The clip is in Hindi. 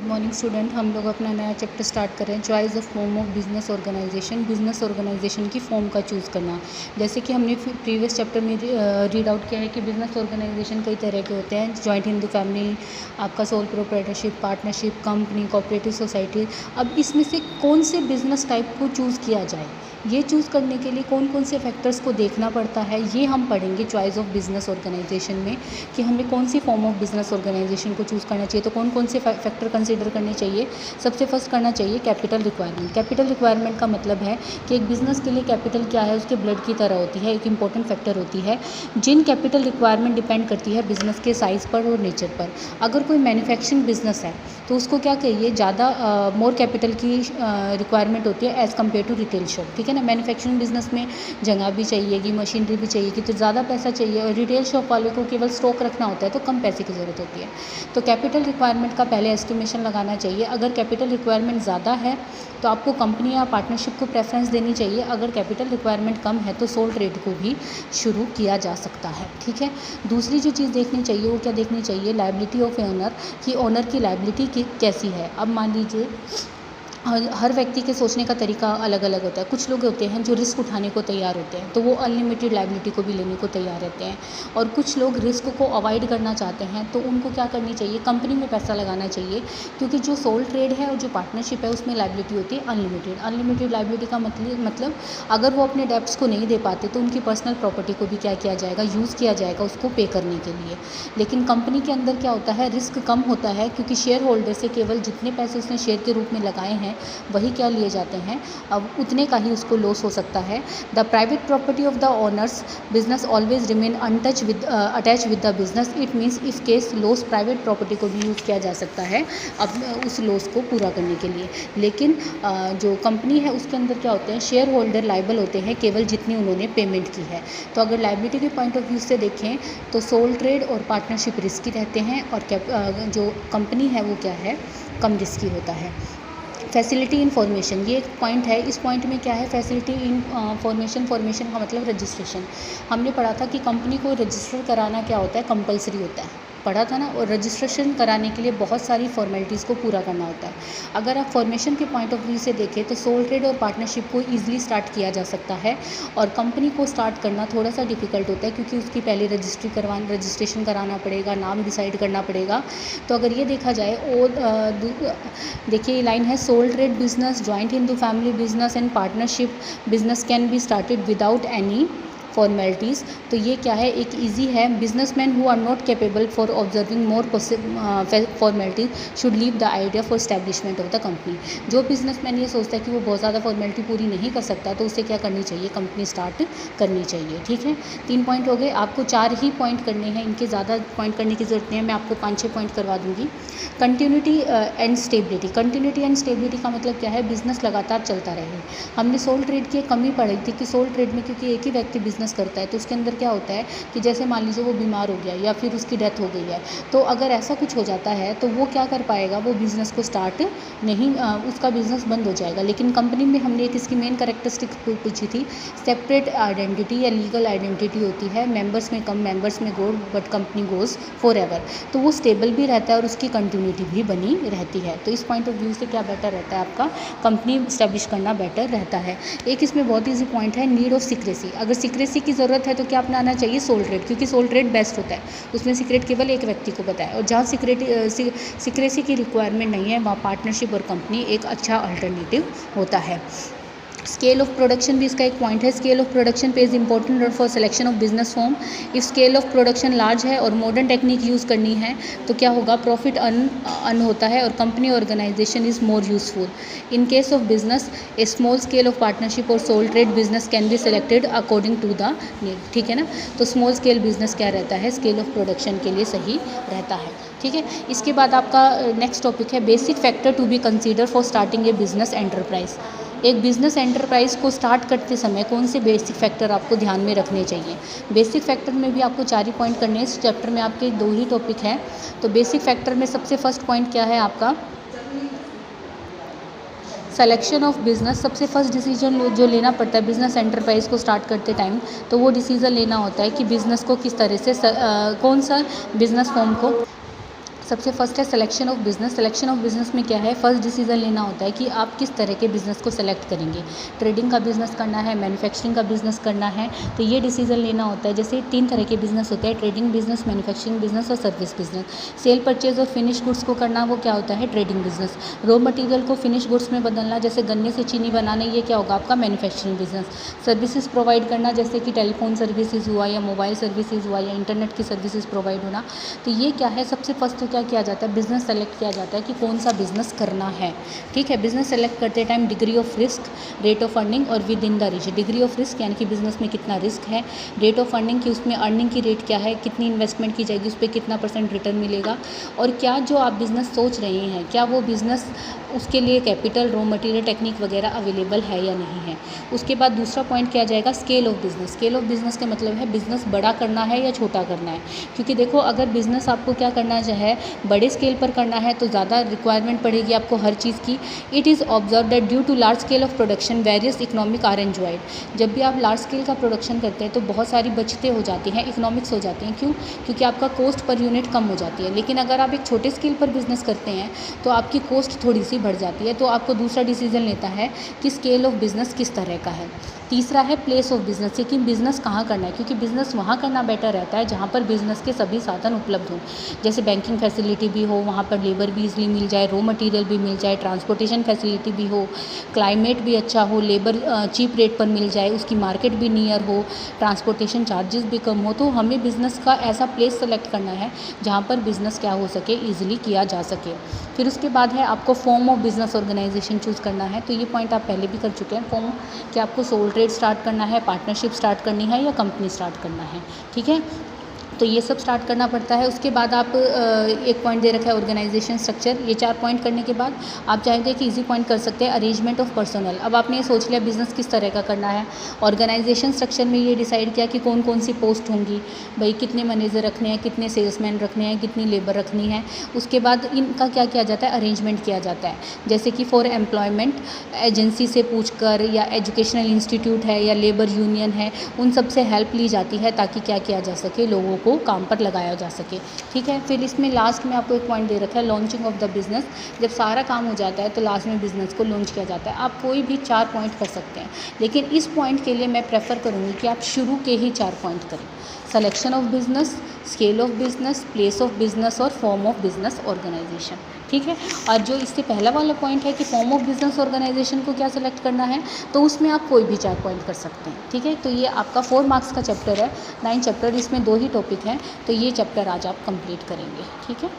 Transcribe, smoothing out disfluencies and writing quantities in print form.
Morning student. हम लोग अपना नया चैप्टर स्टार्ट कर रहे हैं, choice of form of business organisation. Business organisation की फॉर्म का चूज़ करना। जैसे कि हमने प्रीवियस चैप्टर में रीड आउट किया है कि बिजनेस ऑर्गेनाइजेशन कई तरह के होते हैं, जॉइंट हिंदू फैमिली, आपका sole proprietorship, partnership, company, cooperative society. अब इसमें से कौन से बिजनेस टाइप को चूज़ किया जाए, ये चूज़ करने के लिए कौन कौन से फैक्टर्स को देखना पड़ता है, ये हम पढ़ेंगे चॉइस ऑफ बिजनेस ऑर्गेनाइजेशन में, कि हमें कौन सी फॉर्म ऑफ बिजनेस ऑर्गेनाइजेशन को चूज़ करना चाहिए। तो कौन कौन से फैक्टर कंसीडर करने चाहिए। सबसे फर्स्ट करना चाहिए कैपिटल रिक्वायरमेंट। कैपिटल रिक्वायरमेंट का मतलब है कि एक बिज़नेस के लिए कैपिटल क्या है, उसके ब्लड की तरह होती है, एक इंपॉर्टेंट फैक्टर होती है। जिन कैपिटल रिक्वायरमेंट डिपेंड करती है बिज़नेस के साइज़ पर और नेचर पर। अगर कोई मैन्युफैक्चरिंग बिजनेस है तो उसको क्या कहिए, ज़्यादा मोर कैपिटल की रिक्वायरमेंट होती है as compare to retail shop. ठीक है ना, मैन्युफैक्चरिंग बिजनेस में जगह भी चाहिएगी, मशीनरी भी चाहिएगी, तो ज़्यादा पैसा चाहिए। और रिटेल शॉप वाले को केवल स्टॉक रखना होता है तो कम पैसे की ज़रूरत होती है। तो कैपिटल रिक्वायरमेंट का पहले एस्टिमेशन लगाना चाहिए। अगर कैपिटल रिक्वायरमेंट ज़्यादा है तो आपको कंपनी या पार्टनरशिप को प्रेफरेंस देनी चाहिए। अगर कैपिटल रिक्वायरमेंट कम है तो सोल ट्रेड को भी शुरू किया जा सकता है। ठीक है, दूसरी जो चीज़ देखनी चाहिए वो क्या देखनी चाहिए, लायबिलिटी ऑफ ओनर, कि ओनर की लायबिलिटी कैसी है। अब मान लीजिए हर व्यक्ति के सोचने का तरीका अलग अलग होता है। कुछ लोग होते हैं जो रिस्क उठाने को तैयार होते हैं, तो वो अनलिमिटेड लायबिलिटी को भी लेने को तैयार रहते हैं। और कुछ लोग रिस्क को अवॉइड करना चाहते हैं, तो उनको क्या करनी चाहिए, कंपनी में पैसा लगाना चाहिए। क्योंकि जो सोल ट्रेड है और जो पार्टनरशिप है उसमें लायबिलिटी होती है अनलिमिटेड। अनलिमिटेड लायबिलिटी का मतलब अगर वो अपने डेब्ट्स को नहीं दे पाते तो उनकी पर्सनल प्रॉपर्टी को भी क्या किया जाएगा, यूज़ किया जाएगा उसको पे करने के लिए। लेकिन कंपनी के अंदर क्या होता है, रिस्क कम होता है, क्योंकि शेयर होल्डर से केवल जितने पैसे उसने शेयर के रूप में लगाए हैं वही क्या लिए जाते हैं, अब उतने का ही उसको लॉस हो सकता है। The private property of the owner's business always remain untouch with attach with the business. It means if case loss private property को भी यूज़ किया जा सकता है अब उस लॉस को पूरा करने के लिए। लेकिन जो कंपनी है उसके अंदर क्या होते हैं, शेयर होल्डर लाइबल होते हैं केवल जितनी उन्होंने पेमेंट की है। तो अगर लाइबिलिटी के पॉइंट ऑफ व्यू से देखें तो सोल ट्रेड और पार्टनरशिप रिस्की रहते हैं, और जो कंपनी है वो क्या है, कम रिस्की होता है। फैसिलिटी इन फॉर्मेशन, ये एक पॉइंट है। इस पॉइंट में क्या है, फैसिलिटी इन फॉर्मेशन का मतलब रजिस्ट्रेशन। हमने पढ़ा था कि कंपनी को रजिस्टर कराना क्या होता है, कंपलसरी होता है, पढ़ा था ना। और रजिस्ट्रेशन कराने के लिए बहुत सारी फॉर्मेलिटीज़ को पूरा करना होता है। अगर आप फॉर्मेशन के पॉइंट ऑफ व्यू से देखें तो सोल ट्रेड और पार्टनरशिप को ईजिली स्टार्ट किया जा सकता है, और कंपनी को स्टार्ट करना थोड़ा सा डिफिकल्ट होता है, क्योंकि उसकी पहले रजिस्ट्रेशन कराना पड़ेगा, नाम डिसाइड करना पड़ेगा। तो अगर ये देखा जाए, और देखिए लाइन है, sole trade business, joint Hindu family business and partnership business can be started without any formalities. तो ये क्या है, एक इजी है। Businessman who are not capable for observing more formalities should leave the idea for establishment of the company. जो बिजनेसमैन ये सोचता है कि वो बहुत ज़्यादा फॉर्मेलिटी पूरी नहीं कर सकता, तो उसे क्या करनी चाहिए, कंपनी स्टार्ट करनी चाहिए। ठीक है, 3 पॉइंट हो गए। आपको 4 ही पॉइंट करने हैं, इनके ज़्यादा पॉइंट करने की ज़रूरत नहीं है, मैं आपको 5-6 पॉइंट करवा दूँगी। Continuity and stability. Continuity and stability का मतलब क्या है, बिजनेस लगातार चलता रहे। हमने सोल ट्रेड की एक कमी पढ़ी थी कि सोल ट्रेड में क्योंकि एक ही व्यक्ति बिजनेस करता है, तो उसके अंदर क्या होता है कि जैसे मान लीजिए वो बीमार हो गया या फिर उसकी डेथ हो गई है, तो अगर ऐसा कुछ हो जाता है तो वो क्या कर पाएगा, वो बिज़नेस को स्टार्ट नहीं, उसका बिज़नेस बंद हो जाएगा। लेकिन कंपनी में हमने एक इसकी मेन कैरेक्टरिस्टिक्स पूछी थी, सेपरेट आइडेंटिटी या लीगल आइडेंटिटी होती है। मेंबर्स में कम, मेंबर्स में go, but company goes for ever. तो वो स्टेबल भी रहता है और उसकी कंटिन्यूटी भी बनी रहती है। तो इस पॉइंट ऑफ व्यू से क्या बेटर रहता है, आपका कंपनी स्टैब्लिश करना बेटर रहता है। एक इसमें बहुत ईजी पॉइंट है, नीड ऑफ सीक्रेसी। अगर सीक्रेसी की ज़रूरत है तो क्या अपनाना चाहिए, सोल ट्रेड, क्योंकि सोल ट्रेड बेस्ट होता है, उसमें सीक्रेट केवल एक व्यक्ति को पता है। और जहाँ सीक्रेसी की रिक्वायरमेंट नहीं है वहाँ पार्टनरशिप और कंपनी एक अच्छा अल्टरनेटिव होता है। स्केल ऑफ प्रोडक्शन भी इसका एक पॉइंट है। Scale of production plays important role for selection of business form. If scale of production large है और मॉडर्न टेक्निक यूज़ करनी है तो क्या होगा, प्रॉफिट अर्न होता है और company organisation is more useful. In case of business a small scale of partnership और sole trade business can be selected according to the need. ठीक है ना, तो स्मॉल स्केल बिजनेस क्या रहता है, स्केल ऑफ प्रोडक्शन के लिए सही रहता है। ठीक है, इसके बाद आपका नेक्स्ट टॉपिक है basic factor to be consider for starting a business enterprise. एक बिज़नेस एंटरप्राइज को स्टार्ट करते समय कौन से बेसिक फैक्टर आपको ध्यान में रखने चाहिए। बेसिक फैक्टर में भी आपको 4 ही पॉइंट करने हैं। इस चैप्टर में आपके 2 ही टॉपिक हैं। तो बेसिक फैक्टर में सबसे फर्स्ट पॉइंट क्या है आपका, सिलेक्शन ऑफ बिज़नेस। सबसे फर्स्ट डिसीजन जो लेना पड़ता है बिज़नेस एंटरप्राइज को स्टार्ट करते टाइम, तो वो डिसीज़न लेना होता है कि बिज़नेस को किस तरह से कौन सा बिज़नेस फॉर्म को सबसे फर्स्ट है selection of business. Selection of business में क्या है, फर्स्ट डिसीजन लेना होता है कि आप किस तरह के बिज़नेस को सेलेक्ट करेंगे। ट्रेडिंग का बिज़नेस करना है, मैन्युफैक्चरिंग का बिज़नेस करना है, तो ये डिसीजन लेना होता है। जैसे 3 तरह के बिज़नेस होते हैं, ट्रेडिंग बिज़नेस, मैन्युफैक्चरिंग बिज़नेस और सर्विस बिज़नेस। सेल परचेज और फिनिश गुड्स को करना, वो क्या होता है, ट्रेडिंग बिज़नेस। रॉ मटेरियल को फिनिश गुड्स में बदलना, जैसे गन्ने से चीनी बनाना, ये क्या होगा, आपका मैन्युफैक्चरिंग बिज़नेस। सर्विसेज प्रोवाइड करना, जैसे कि टेलीफोन सर्विसेज हुआ या मोबाइल सर्विसेज हुआ या इंटरनेट की सर्विसेज प्रोवाइड होना, तो ये क्या है, सबसे फर्स्ट तो क्या किया जाता है, बिज़नेस सेलेक्ट किया जाता है कि कौन सा बिज़नेस करना है। ठीक है, बिज़नेस सेलेक्ट करते time degree of risk, rate of earning और within the reach. Degree of risk यानी कि बिज़नेस में कितना रिस्क है, रेट ऑफ अर्निंग की उसमें अर्निंग की रेट क्या है, कितनी इन्वेस्टमेंट की जाएगी, उस पर कितना % रिटर्न मिलेगा, और क्या जो आप बिज़नेस सोच रहे हैं, क्या वो बिज़नेस उसके लिए कैपिटल, रॉ मटेरियल, टेक्निक वगैरह अवेलेबल है या नहीं है। उसके बाद दूसरा पॉइंट किया जाएगा scale of business. Scale of business का मतलब है बिज़नेस बड़ा करना है या छोटा करना है। क्योंकि देखो, अगर बिज़नेस आपको क्या करना है, बड़े स्केल पर करना है तो ज़्यादा रिक्वायरमेंट पड़ेगी आपको हर चीज़ की। It is observe that due to large scale of production various economic are enjoyed. जब भी आप लार्ज स्केल का प्रोडक्शन करते हैं तो बहुत सारी बचतें हो जाती हैं, इकोनॉमिक्स हो जाती हैं। क्यों? क्योंकि आपका कॉस्ट पर यूनिट कम हो जाती है। लेकिन अगर आप एक छोटे स्केल पर बिज़नेस करते हैं तो आपकी कॉस्ट थोड़ी सी बढ़ जाती है। तो आपको दूसरा डिसीजन लेता है कि स्केल ऑफ बिज़नेस किस तरह का है। तीसरा है प्लेस ऑफ बिज़नेस, कि बिज़नेस कहाँ करना है, क्योंकि बिज़नेस वहाँ करना बेटर रहता है जहाँ पर बिज़नेस के सभी साधन उपलब्ध हों। जैसे बैंकिंग फैसिलिटी भी हो, वहाँ पर लेबर भी इजीली मिल जाए, रॉ मटेरियल भी मिल जाए, ट्रांसपोर्टेशन फैसिलिटी भी हो, क्लाइमेट भी अच्छा हो, लेबर चीप रेट पर मिल जाए, उसकी मार्केट भी नियर हो, ट्रांसपोर्टेशन चार्जेस भी कम हो। तो हमें बिज़नेस का ऐसा प्लेस सेलेक्ट करना है जहाँ पर बिज़नेस क्या हो सके, ईजिली किया जा सके। फिर उसके बाद है आपको form of business organisation choose करना है। तो ये पॉइंट आप पहले भी कर चुके हैं। फॉर्म कि आपको सोल ट्रेड स्टार्ट करना है, पार्टनरशिप स्टार्ट करनी है या कंपनी स्टार्ट करना है। ठीक है, तो ये सब स्टार्ट करना पड़ता है। उसके बाद आप एक पॉइंट दे रखा है ऑर्गेनाइजेशन स्ट्रक्चर। ये 4 पॉइंट करने के बाद आप चाहेंगे कि इजी पॉइंट कर सकते हैं अरेंजमेंट ऑफ पर्सनल। अब आपने ये सोच लिया बिज़नेस किस तरह का करना है। ऑर्गेनाइजेशन स्ट्रक्चर में ये डिसाइड किया कि कौन कौन सी पोस्ट होंगी, भाई कितने मैनेजर रखने हैं, कितने सेल्समैन रखने हैं, कितनी लेबर रखनी है। उसके बाद इनका क्या किया जाता है, अरेंजमेंट किया जाता है। जैसे कि फॉर एम्प्लॉयमेंट एजेंसी से पूछकर, या एजुकेशनल इंस्टीट्यूट है या लेबर यूनियन है, उन सब से हेल्प ली जाती है ताकि क्या किया जा सके, लोगों को काम पर लगाया जा सके। ठीक है, फिर इसमें लास्ट में आपको एक पॉइंट दे रखा है लॉन्चिंग ऑफ द बिज़नेस। जब सारा काम हो जाता है तो लास्ट में बिज़नेस को लॉन्च किया जाता है। आप कोई भी 4 पॉइंट कर सकते हैं, लेकिन इस पॉइंट के लिए मैं प्रेफर करूँगी कि आप शुरू के ही 4 पॉइंट करें। Selection of business, scale of business, place of business और फॉर्म ऑफ बिज़नेस ऑर्गेनाइजेशन। ठीक है, और जो इससे पहला वाला पॉइंट है कि फॉर्म ऑफ बिज़नेस ऑर्गेनाइजेशन को क्या सेलेक्ट करना है, तो उसमें आप कोई भी 4 पॉइंट कर सकते हैं। ठीक है, तो ये आपका 4 मार्क्स का चैप्टर है, 9 चैप्टर, इसमें 2 ही टॉपिक हैं, तो ये चैप्टर आज आप कंप्लीट करेंगे। ठीक है।